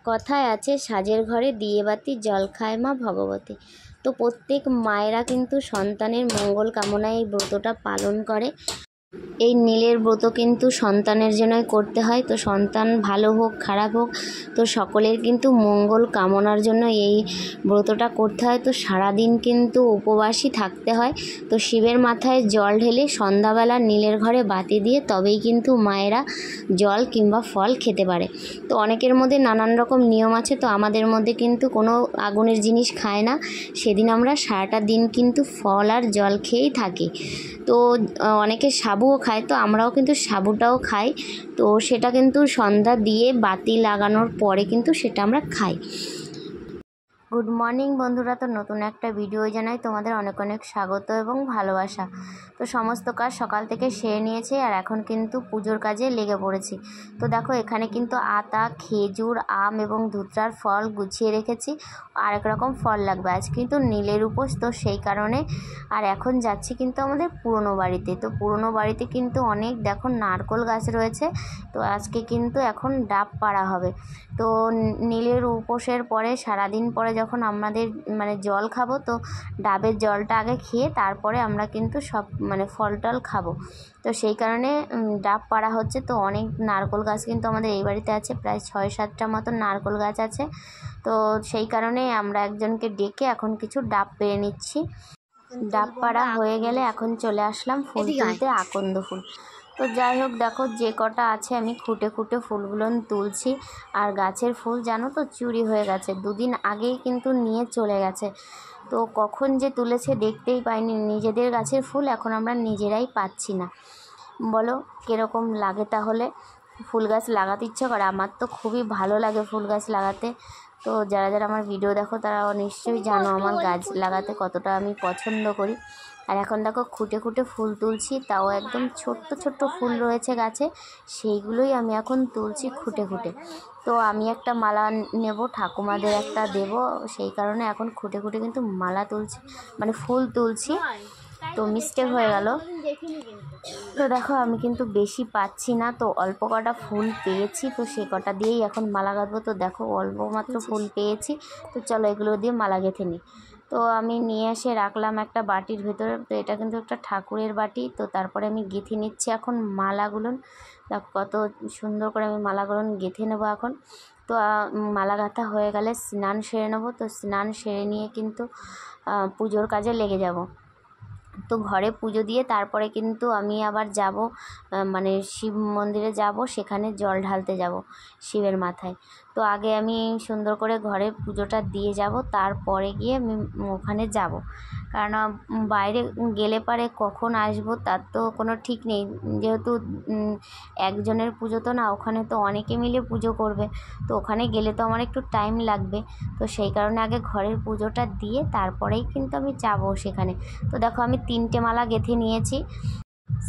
কথায় আছে সাজের ঘরে দিয়ে বাতি জল খায় মা ভগবতী। তো প্রত্যেক মায়েরা কিন্তু সন্তানের মঙ্গল কামনায় এই ব্রতটা পালন করে। এই নীলের ব্রত কিন্তু সন্তানের জন্যই করতে হয়। তো সন্তান ভালো হোক খারাপ হোক, তো সকলের কিন্তু মঙ্গল কামনার জন্য এই ব্রতটা করতে হয়। তো সারাদিন কিন্তু উপবাসী থাকতে হয়। তো শিবের মাথায় জল ঢেলে সন্ধ্যাবেলা নীলের ঘরে বাতি দিয়ে তবেই কিন্তু মায়েরা জল কিংবা ফল খেতে পারে। তো অনেকের মধ্যে নানান রকম নিয়ম আছে। তো আমাদের মধ্যে কিন্তু কোনো আগুনের জিনিস খায় না। সেদিন আমরা সারাটা দিন কিন্তু ফল আর জল খেয়েই থাকি। তো অনেকে সাবুও খায়, তো আমরাও কিন্তু সাবুটাও খাই। তো সেটা কিন্তু সন্ধ্যা দিয়ে বাতি লাগানোর পরে কিন্তু সেটা আমরা খাই। গুড মর্নিং বন্ধুরা, তো নতুন একটা ভিডিও জানাই তোমাদের অনেক অনেক স্বাগত এবং ভালোবাসা। তো সমস্ত কাজ সকাল থেকে সেরে নিয়েছি আর এখন কিন্তু পুজোর কাজে লেগে পড়েছি। তো দেখো এখানে কিন্তু আতা, খেজুর, আম এবং ধুতরার ফল গুছিয়ে রেখেছি। আর এক রকম ফল লাগবে, আজ কিন্তু নীলের উপোস, তো সেই কারণে। আর এখন যাচ্ছি কিন্তু আমাদের পুরনো বাড়িতে। তো পুরনো বাড়িতে কিন্তু অনেক দেখো নারকোল গাছ রয়েছে। তো আজকে কিন্তু এখন ডাব পাড়া হবে। তো নীলের উপোসের পরে সারাদিন পরে যখন আমাদের জল খাবো, তো ডাবের জলটা আগে খেয়ে তারপরে আমরা কিন্তু সব ফল টল খাবো। তো সেই কারণে ডাব পাড়া হচ্ছে। তো অনেক নারকোল গাছ কিন্তু আমাদের এই বাড়িতে আছে, প্রায় 6-7টা মতো নারকোল গাছ আছে। তো সেই কারণে আমরা একজনকে ডেকে এখন কিছু ডাব পেড়ে নিচ্ছি। ডাব পাড়া হয়ে গেলে এখন চলে আসলাম ফুল তুলতে, আকন্দ ফুল। তো যাই হোক দেখো যে কটা আছে আমি খুঁটে খুঁটে ফুলগুলো তুলছি। আর গাছের ফুল জানো তো চুরি হয়ে গেছে, দুদিন আগেই কিন্তু নিয়ে চলে গেছে। তো কখন যে তুলেছে দেখতেই পাইনি। নিজেদের গাছের ফুল এখন আমরা নিজেরাই পাচ্ছি না। বলো কীরকম লাগে তাহলে? ফুল গাছ লাগাতে ইচ্ছা করে, আমার তো খুবই ভালো লাগে ফুল গাছ লাগাতে। তো যারা যারা আমার ভিডিও দেখো তারা নিশ্চয়ই জানো আমার গাছ লাগাতে কতটা আমি পছন্দ করি। আর এখন দেখো খুঁটে খুঁটে ফুল তুলছি, তাও একদম ছোট্ট ছোট্ট ফুল রয়েছে গাছে, সেইগুলোই আমি এখন তুলছি খুঁটে খুঁটে। তো আমি একটা মালা নেব, ঠাকুমাদের একটা দেব, সেই কারণে এখন খুঁটে খুঁটে কিন্তু মালা তুলছি, ফুল তুলছি। তো মিস্টেক হয়ে গেল। তো দেখো আমি কিন্তু বেশি পাচ্ছি না, তো অল্প কটা ফুল পেয়েছি, তো সে কটা দিয়েই এখন মালা গাঁথবো। তো দেখো অল্প মাত্র ফুল পেয়েছি, তো চলো এগুলো দিয়ে মালা গেঁথে নিই। তো আমি নিয়ে এসে রাখলাম একটা বাটির ভেতরে। তো এটা কিন্তু একটা ঠাকুরের বাটি। তো তারপরে আমি গেঁথে নিচ্ছি এখন মালাগুলো। দেখো কত সুন্দর করে আমি মালাগুলো গেঁথে নেবো এখন। তো মালা গাঁথা হয়ে গেলে স্নান সেরে নেবো। তো স্নান সেরে নিয়ে কিন্তু পুজোর কাজে লেগে যাব। তো ঘরে পুজো দিয়ে তারপরে কিন্তু আমি আবার যাব, শিব মন্দিরে যাব, সেখানে জল ঢালতে যাব শিবের মাথায়। তো আগে আমি সুন্দর করে ঘরে পুজোটা দিয়ে যাব, তারপরে গিয়ে আমি ওখানে যাব। কারণ বাইরে গেলে পারে কখন আসবো তার তো কোনো ঠিক নেই। যেহেতু একজনের পুজো তো না, ওখানে তো অনেকে মিলে পুজো করবে। তো ওখানে গেলে তো আমার একটু টাইম লাগবে। তো সেই কারণে আগে ঘরের পুজোটা দিয়ে তারপরেই কিন্তু আমি যাব সেখানে। তো দেখো আমি 3টে মালা গেঁথে নিয়েছি।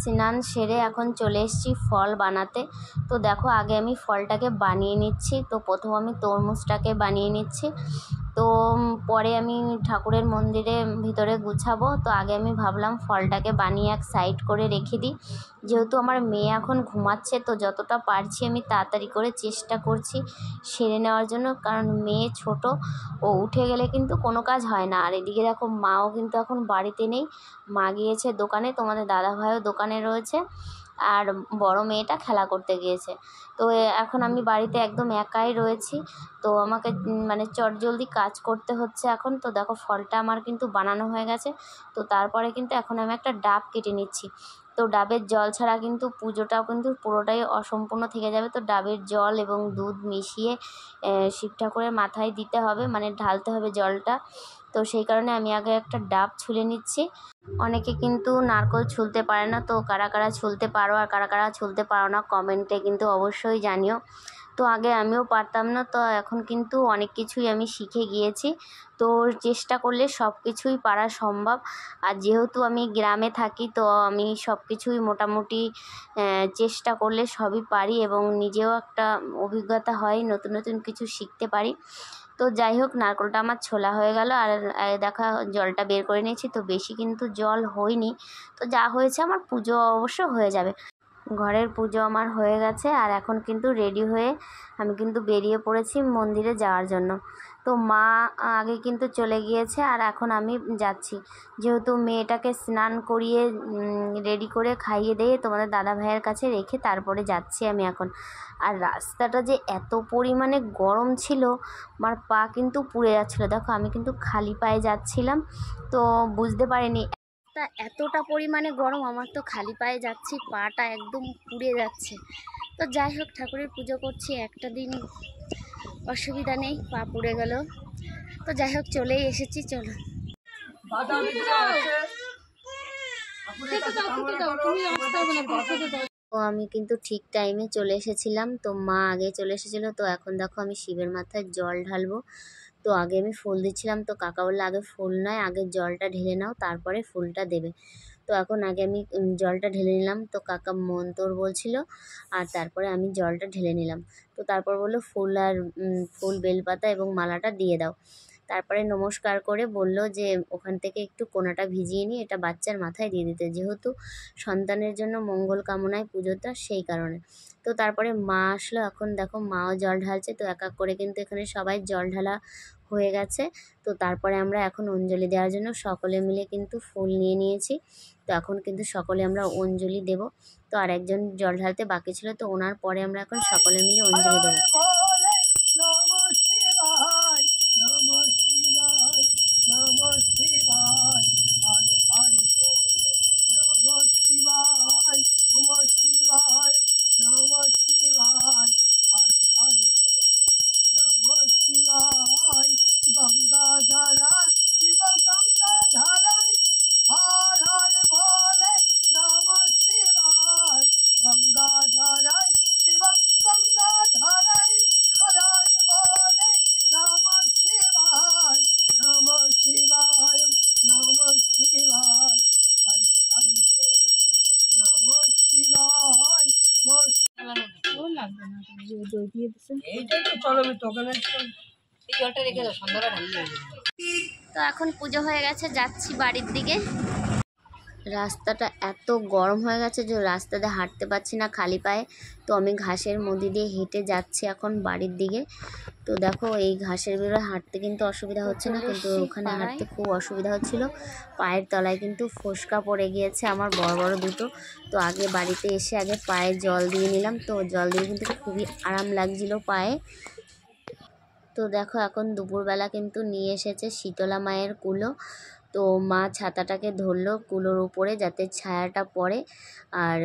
স্নান সেরে এখন চলে এসেছি ফল বানাতে। তো দেখো আগে আমি ফলটাকে বানিয়ে নিচ্ছি। তো প্রথম আমি তরমুজটাকে বানিয়ে নিচ্ছি। তো পরে আমি ঠাকুরের মন্দিরে ভিতরে গুছাবো। তো আগে আমি ভাবলাম ফলটাকে বানিয়ে এক সাইড করে রেখে দিই। যেহেতু আমার মেয়ে এখন ঘুমাচ্ছে, তো যতটা পারছি আমি তাড়াতাড়ি করে চেষ্টা করছি সেরে নেওয়ার জন্য, কারণ মেয়ে ছোট, ও উঠে গেলে কিন্তু কোনো কাজ হয় না। আর এদিকে দেখো মাও কিন্তু এখন বাড়িতে নেই, মা গিয়েছে দোকানে, তোমাদের দাদাভাইও দোকানে রয়েছে, আর বড় মেয়েটা খেলা করতে গিয়েছে। তো এখন আমি বাড়িতে একদম একাই রয়েছি। তো আমাকে চটজলদি কাজ করতে হচ্ছে এখন। তো দেখো ফলটা আমার কিন্তু বানানো হয়ে গেছে। তো তারপরে কিন্তু এখন আমি একটা ডাব কেটে নিচ্ছি। তো ডাবের জল ছাড়া কিন্তু পুজোটাও কিন্তু পুরোটাই অসম্পূর্ণ থেকে যাবে। তো ডাবের জল এবং দুধ মিশিয়ে শিব ঠাকুরের মাথায় দিতে হবে, ঢালতে হবে জলটা। তো সেই কারণে আমি আগে একটা ডাব ছুলে নিচ্ছি। অনেকে কিন্তু নারকেল ছুলতে পারে না, তো কারা কারা ছুলতে পারো আর কারা কারা ছুলতে পারো না কমেন্টে কিন্তু অবশ্যই জানিও। তো আগে আমিও পারতাম না, তো এখন কিন্তু অনেক কিছুই আমি শিখে গিয়েছি। তো চেষ্টা করলে সব কিছুই পারা সম্ভব। আর যেহেতু আমি গ্রামে থাকি, তো আমি সব কিছুই মোটামুটি চেষ্টা করলে সবই পারি এবং নিজেও একটা অভিজ্ঞতা হয়, নতুন নতুন কিছু শিখতে পারি। তো যাই হোক নারকেলটা আমার ছোলা হয়ে গেল। আর দেখা জলটা বের করে নিয়েছি। তো বেশি কিন্তু জল হয়নি, তো যা হয়েছে আমার পুজো অবশ্য হয়ে যাবে। ঘরের পুজো আমার হয়ে গেছে, আর এখন কিন্তু রেডি হয়ে আমি কিন্তু বেরিয়ে পড়েছি মন্দিরে যাওয়ার জন্য। তো মা আগে কিন্তু চলে গিয়েছে, আর এখন আমি যাচ্ছি, যেহেতু মেয়েটাকে স্নান করিয়ে রেডি করে খাইয়ে দিয়ে তোমাদের দাদা ভাইয়ের কাছে রেখে তারপরে যাচ্ছি আমি এখন। আর রাস্তাটা যে এত পরিমাণে গরম ছিল, আমার পা কিন্তু পুড়ে যাচ্ছিলো। দেখো আমি কিন্তু খালি পায়ে যাচ্ছিলাম, তো বুঝতে পারিনি এতটা পরিমাণে গরম। আমার তো খালি পায়ে যাচ্ছি, পাটা একদম পুড়ে যাচ্ছে। তো যাই হোক, ঠাকুরের পুজো করছি, একটা দিন অসুবিধা নেই, পা পুড়ে গেল। তো যাই হোক, চলেই এসেছি, চলো। তো আমি কিন্তু ঠিক টাইমে চলে এসেছিলাম, তো মা আগে চলে এসেছিলো। তো এখন দেখো আমি শিবের মাথায় জল ঢালবো। তো আগে আমি ফুল দিচ্ছিলাম, তো কাকা বললো আগে ফুল নয়, আগে জলটা ঢেলে নাও, তারপরে ফুলটা দেবে। তো এখন আগে আমি জলটা ঢেলে নিলাম, তো কাকা মন্তর বলছিল, আর তারপরে আমি জলটা ঢেলে নিলাম। তো তারপর বললো ফুল আর ফুল, বেলপাতা এবং মালাটা দিয়ে দাও। তারপরে নমস্কার করে বলল যে ওখান থেকে একটু কোনাটা ভিজিয়ে নিয়ে এটা বাচ্চার মাথায় দিয়ে দিতে, যেহেতু সন্তানের জন্য মঙ্গল কামনায় পুজোটা, সেই কারণে। তো তারপরে মা আসলো, এখন দেখো মাও জল ঢালছে। তো এক এক করে কিন্তু এখানে সবাই জল ঢালা হয়ে গেছে। তো তারপরে আমরা এখন অঞ্জলি দেওয়ার জন্য সকলে মিলে কিন্তু ফুল নিয়ে নিয়েছি। তো এখন কিন্তু সকলে আমরা অঞ্জলি দেব। তো আর একজন জল ঢালতে বাকি ছিল, তো ওনার পরে আমরা এখন সকলে মিলে অঞ্জলি দেবো। গঙ্গাধারা শিব গঙ্গাধারায় হর হর বলে নম শিবায়। গঙ্গাধারায় শিব গঙ্গাধারায় হর হর বলে নম শিবায়। নম শিবায় নম শিবায় হরি হরি বলে নম শিবায়। এইটাই তো চলো তোকে জলটা রেখে দাও, সন্ধ্যাটা ঢালিয়ে। তো এখন পুজো হয়ে গেছে, যাচ্ছি বাড়ির দিকে। রাস্তাটা এত গরম হয়ে গেছে যে রাস্তাতে হাঁটতে পারছি না খালি পায়ে। তো আমি ঘাসের মধ্যে দিয়ে হেঁটে যাচ্ছি এখন বাড়ির দিকে। তো দেখো এই ঘাসের ভিতরে হাঁটতে কিন্তু অসুবিধা হচ্ছে না, কিন্তু ওখানে হাঁটতে খুব অসুবিধা হচ্ছিল। পায়ের তলায় কিন্তু ফোসকা পড়ে গিয়েছে আমার বড় বড় দুটো। তো আগে বাড়িতে এসে আগে পায়ে জল দিয়ে নিলাম, তো জল দিয়ে কিন্তু খুবই আরাম লাগছিল পায়ে। তো দেখো এখন দুপুরবেলা কিন্তু নিয়ে এসেছে শীতলা মায়ের কুলো। তো মা ছাতাটাকে ধরলো কুলোর উপরে যাতে ছায়াটা পড়ে। আর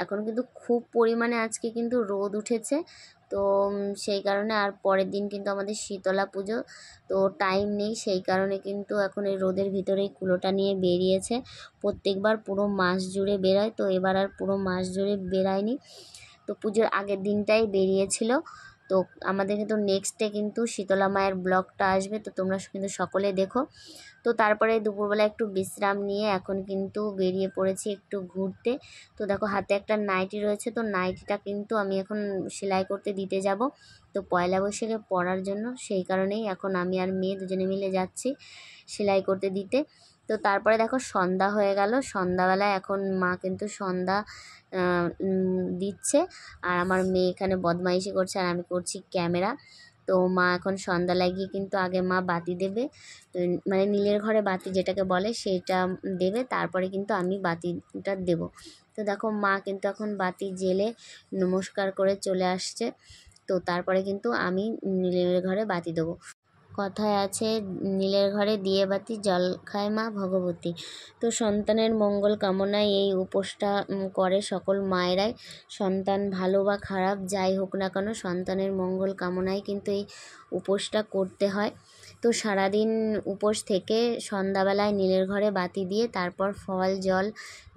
এখন কিন্তু খুব পরিমাণে আজকে কিন্তু রোদ উঠেছে, তো সেই কারণে। আর পরের দিন কিন্তু আমাদের শীতলা পুজো, তো টাইম নেই, সেই কারণে কিন্তু এখন এই রোদের ভিতরেই কুলোটা নিয়ে বেরিয়েছে। প্রত্যেকবার পুরো মাস জুড়ে বেরোয়, তো এবার আর পুরো মাস জুড়ে বেরায়নি, তো পুজোর আগের দিনটাই বেরিয়েছিল। তো আমাদের কিন্তু নেক্সটে কিন্তু শীতলা মায়ের ব্লগটা আসবে, তো তোমরা কিন্তু সকলে দেখো। তো তারপরে দুপুরবেলা একটু বিশ্রাম নিয়ে এখন কিন্তু বেরিয়ে পড়েছি একটু ঘুরতে। তো দেখো হাতে একটা নাইটি রয়েছে, তো নাইটিটা কিন্তু আমি এখন সেলাই করতে দিতে যাব, তো পয়লা বৈশাখে পরার জন্য, সেই কারণেই এখন আমি আর মেয়ে দুজনে মিলে যাচ্ছি সেলাই করতে দিতে। তো তারপরে দেখো সন্ধ্যা হয়ে গেল, সন্ধ্যাবেলায় এখন মা কিন্তু সন্ধ্যা দিচ্ছে, আর আমার মেয়ে এখানে বদমাইশি করছে আর আমি করছি ক্যামেরা। তো মা এখন সন্ধ্যা লাগিয়ে কিন্তু আগে মা বাতি দেবে, তো মানে নীলের ঘরে বাতি যেটাকে বলে সেটা দেবে, তারপরে কিন্তু আমি বাতিটা দেব। তো দেখো মা কিন্তু এখন বাতি জেলে নমস্কার করে চলে আসছে, তো তারপরে কিন্তু আমি নীলের ঘরে বাতি দেবো। কথায় আছে নীলের ঘরে দিয়ে বাতি জল খায় মা ভগবতী। তো সন্তানের মঙ্গল কামনায় এই উপোসটা করে সকল মায়েরাই। সন্তান ভালো বা খারাপ যাই হোক না কেন, সন্তানের মঙ্গল কামনায় কিন্তু এই উপোসটা করতে হয়। তো সারাদিন উপোস থেকে সন্ধ্যাবেলায় নীলের ঘরে বাতি দিয়ে তারপর ফল জল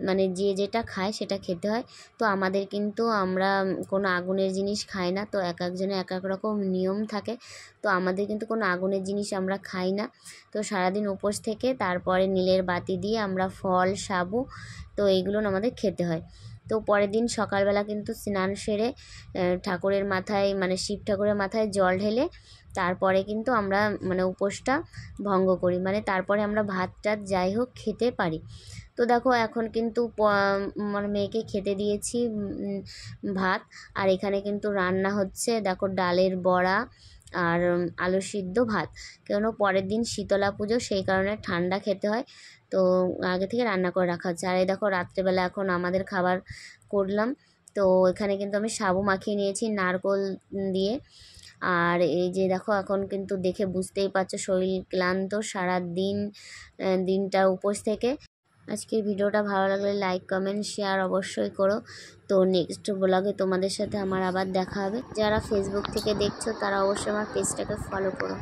মানে যে যেটা খায় সেটা খেতে হয়। তো আমাদের কিন্তু আমরা কোনো আগুনের জিনিস খাই না, তো এক একজনের এক এক রকম নিয়ম থাকে। তো আমাদের কিন্তু কোনো আগুনের জিনিস আমরা খাই না। তো সারাদিন উপোস থেকে তারপরে নীলের বাতি দিয়ে আমরা ফল সাবু তো এইগুলো আমাদের খেতে হয়। তো পরের দিন সকালবেলা কিন্তু স্নান সেরে ঠাকুরের মাথায় মানে শিব ঠাকুরের মাথায় জল ঢেলে তারপরে কিন্তু আমরা মানে উপোসটা ভঙ্গ করি, মানে তারপরে আমরা ভাত টাত যাই হোক খেতে পারি। তো তো দেখো এখন কিন্তু মানে মেয়েকে খেতে দিয়েছি ভাত, আর এখানে কিন্তু রান্না হচ্ছে দেখো ডালের বড়া আর আলু সিদ্ধ ভাত, কেন পরের দিন শীতলা পুজো, সেই কারণে ঠান্ডা খেতে হয়, তো আগে থেকে রান্না করে রাখা হচ্ছে। আর এই দেখো রাত্রেবেলা এখন আমাদের খাবার করলাম। তো এখানে কিন্তু আমি সাবু মাখিয়ে নিয়েছি নারকোল দিয়ে। আর এই যে দেখো এখন কিন্তু দেখে বুঝতেই পারছো শরীর ক্লান্ত সারা দিন, দিনটা উপোস থেকে। আজকের ভিডিওটা ভালো লাগলে লাইক কমেন্ট শেয়ার অবশ্যই করো। তো নেক্সট ব্লগে তোমাদের সাথে আমার আবার দেখা হবে। যারা ফেসবুক থেকে দেখছো তারা অবশ্যই আমার পেজটাকে ফলো করো।